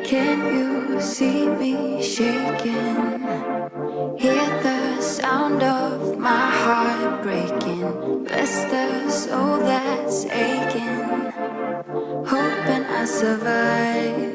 Can you see me shaking? Hear the sound of my heart breaking. Bless the soul that's aching, hoping I survive.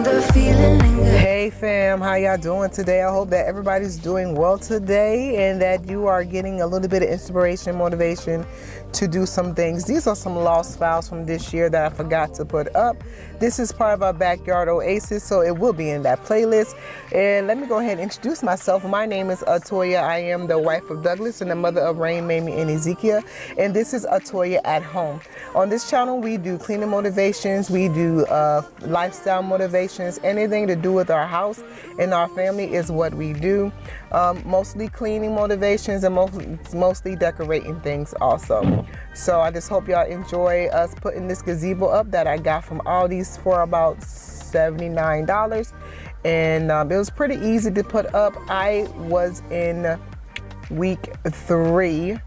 The feeling lingers. Hey fam, how y'all doing today? I hope that everybody's doing well today and that you are getting a little bit of inspiration, motivation to do some things. These are some lost files from this year that I forgot to put up. This is part of our backyard oasis, so it will be in that playlist. And let me go ahead and introduce myself. My name is Atoya. I am the wife of Douglas and the mother of Rayne, Mamie, and Ezekia. And this is Atoya at Home. On this channel, we do cleaning motivations, we do lifestyle motivations, anything to do with our house and our family is what we do. Mostly cleaning motivations and mostly decorating things also. So I just hope y'all enjoy us putting this gazebo up that I got from Aldi's for about $79. And it was pretty easy to put up. I was in week 3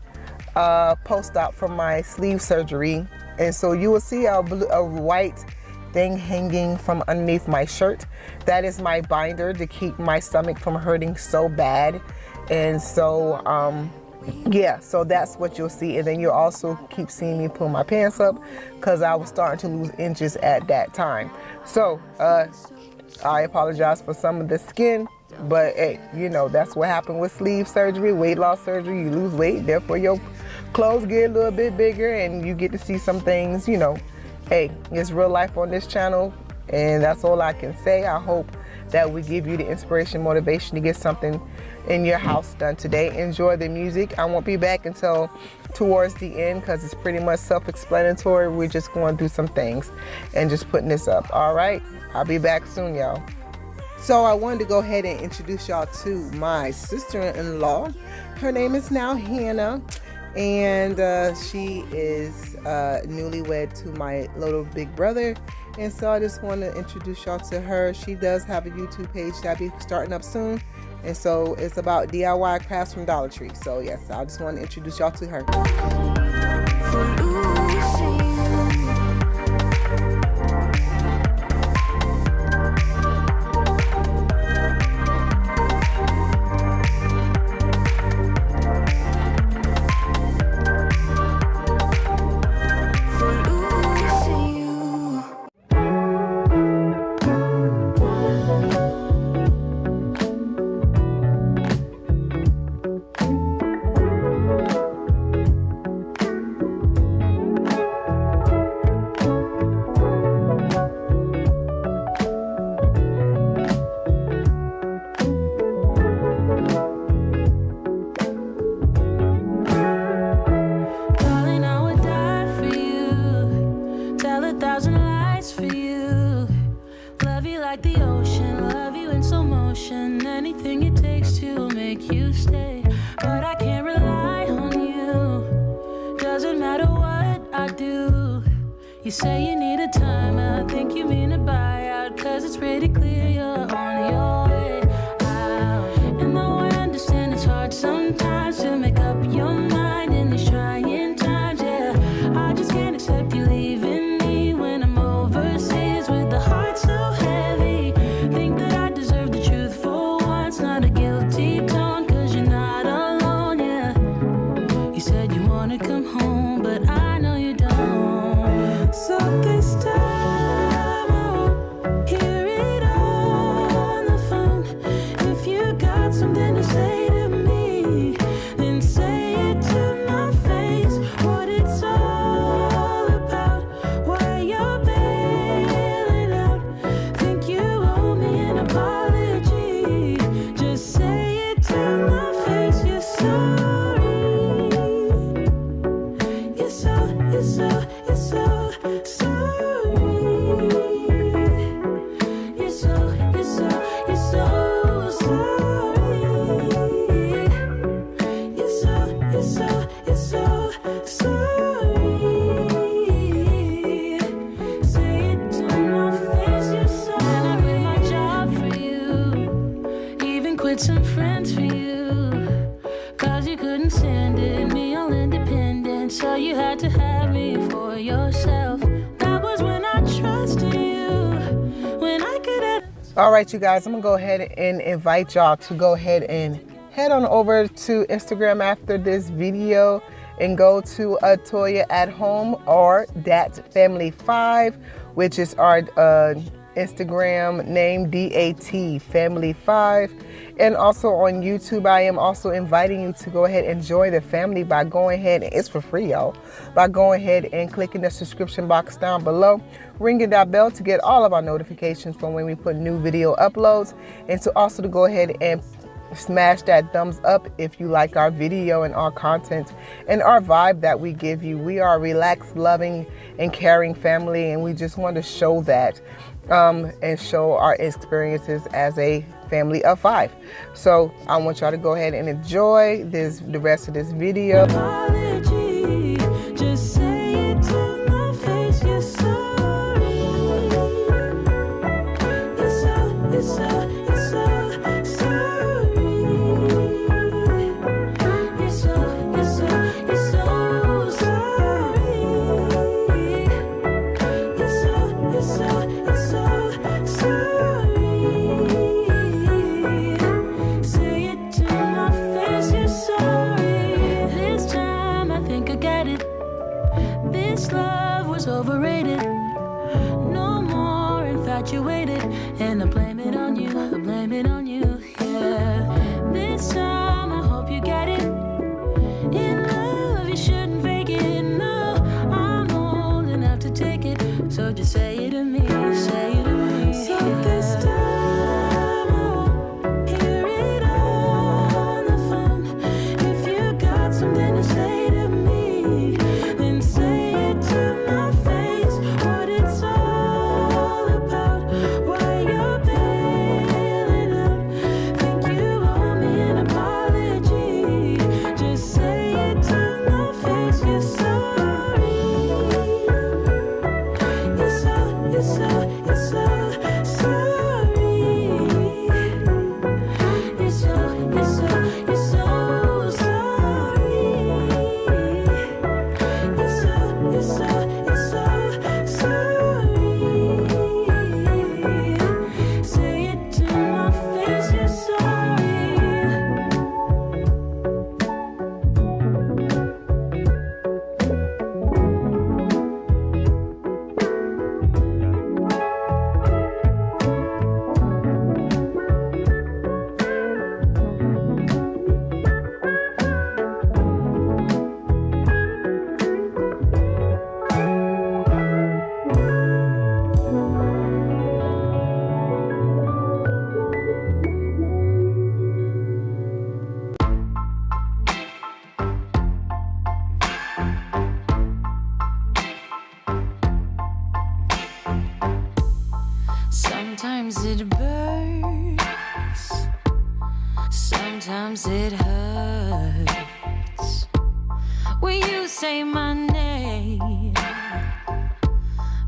post-op from my sleeve surgery. And so you will see a white thing hanging from underneath my shirt. That is my binder to keep my stomach from hurting so bad. And so yeah, so that's what you'll see. And then you'll also keep seeing me pull my pants up because I was starting to lose inches at that time. So I apologize for some of the skin, but hey, you know, that's what happened with sleeve surgery, weight loss surgery. You lose weight, therefore your clothes get a little bit bigger and you get to see some things, you know. Hey, it's real life on this channel, and that's all I can say. I hope that we give you the inspiration, motivation to get something in your house done today. Enjoy the music. I won't be back until towards the end because it's pretty much self-explanatory. We're just going through some things and just putting this up. All right, I'll be back soon, y'all. So I wanted to go ahead and introduce y'all to my sister-in-law. Her name is now Hannah. And she is newlywed to my little big brother. And so I just want to introduce y'all to her. She does have a YouTube page that'll be starting up soon. And so it's about DIY crafts from Dollar Tree. So yes, I just want to introduce y'all to her. You say you need a time, I think you mean a buyout, cause it's pretty clear you're on your way out. And though I understand it's hard sometimes to make up your mind in these trying times, yeah, I just can't accept you leaving me when I'm overseas with the heart so heavy. Think that I deserve the truth for once, not a guilty tone, cause you're not alone, yeah. You said you wanna come home, but I know you don't. So this time I won't hear it on the phone. If you got something to say to me, All right, you guys, I'm gonna go ahead and invite y'all to go ahead and head on over to Instagram after this video and go to Atoya at home or DAT Family 5, which is our Instagram name, DAT Family 5. And also on YouTube, I am also inviting you to go ahead and join the family by going ahead, and it's for free, y'all, by going ahead and clicking the subscription box down below, ringing that bell to get all of our notifications from when we put new video uploads, and to also to go ahead and smash that thumbs up if you like our video and our content and our vibe that we give you. We are a relaxed, loving, and caring family, and we just want to show that and show our experiences as a family of 5. So I want y'all to go ahead and enjoy the rest of this video. Apology, just say it to my face, you're sorry. You're so sorry. You're so sorry. Say it to my face, you're sorry. This time I think I get it. This love was overrated. No more infatuated. And I blame it on you, I blame it on you, yeah. This time I hope you get it. In love you shouldn't fake it, no. I'm old enough to take it. So just say it to me, say it to me. So this time I won't hear it on the phone. If you got something to say to me, then say it to my face. What it's all about, why you're bailing out. Think you owe me an apology. Just say it to my face, you're sorry. You're so sorry. You're so sorry. Say it to my face, you're sorry. Sometimes it burns, sometimes it hurts when you say my name,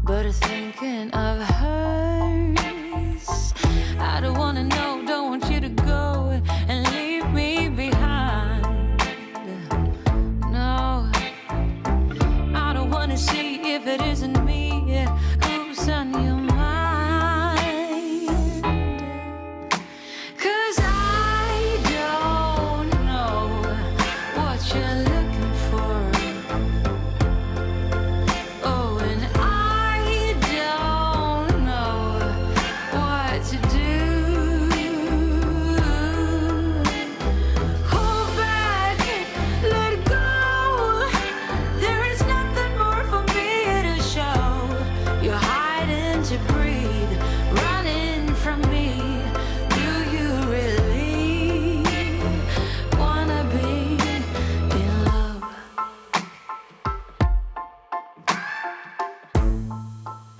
but thinking of hers. I don't wanna know, don't want you to go and leave me behind. No, I don't wanna see if it isn't me who's on your mind.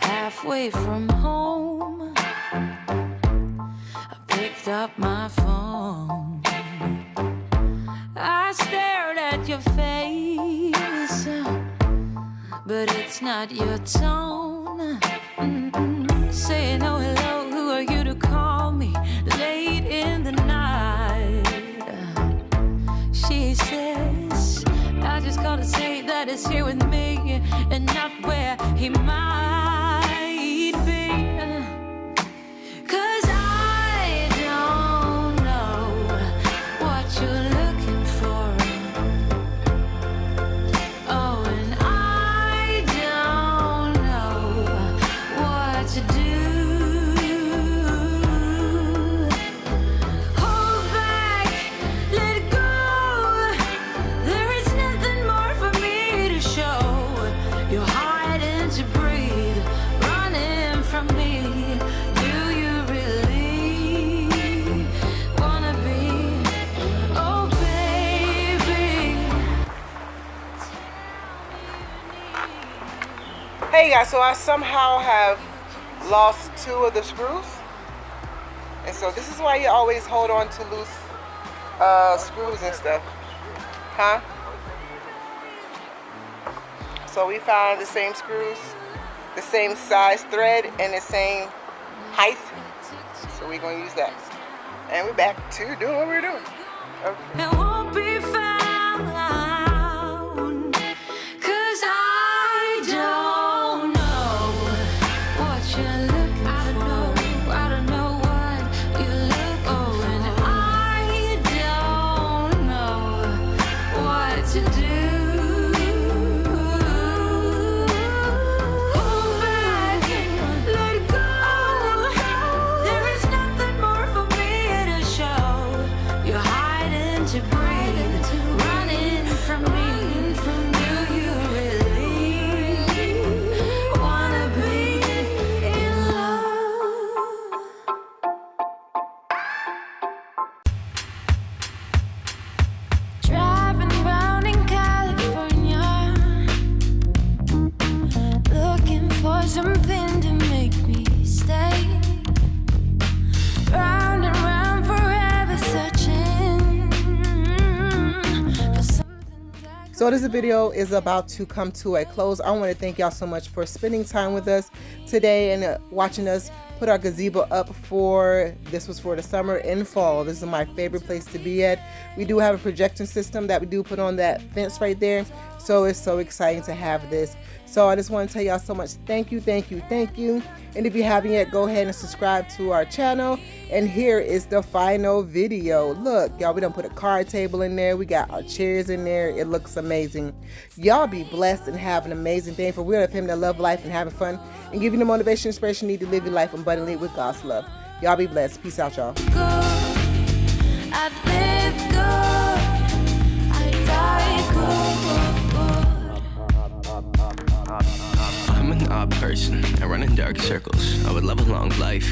Halfway from home, I picked up my phone. I stared at your face, but it's not your tone. Saying oh hello, who are you to call me late in the night? She says I just gotta say that it's here with me and not where he might be. 'Cause I Hey guys, so I somehow have lost 2 of the screws. And so this is why you always hold on to loose screws and stuff. Huh? So we found the same screws, the same size thread, and the same height. So we're gonna use that. And we're back to doing what we're doing. Okay. It won't be found, 'cause I don't know what you're looking for. I don't know what you're looking for, and I don't know what to do. Hold back and let go. There is nothing more for me to show. You're hiding to breathe, running from me. Do you really wanna be in love? Driving round in California, looking for something to make me stay. Round and round forever, searching for something that So this video is about to come to a close. I want to thank y'all so much for spending time with us today and watching us put our gazebo up this was for the summer and fall. This is my favorite place to be at. We do have a projection system that we do put on that fence right there. So it's so exciting to have this. So I just want to tell y'all so much thank you, thank you, thank you. And if you haven't yet, go ahead and subscribe to our channel. And here is the final video. Look, y'all, we done put a card table in there. We got our chairs in there. It looks amazing. Y'all be blessed and have an amazing day. For real, of him that love life and having fun and give you the motivation, inspiration you need to live your life abundantly with God's love. Y'all be blessed. Peace out, y'all. go. I'd live good, I'd die good. I'm an odd person. I run in dark circles. I would love a long life.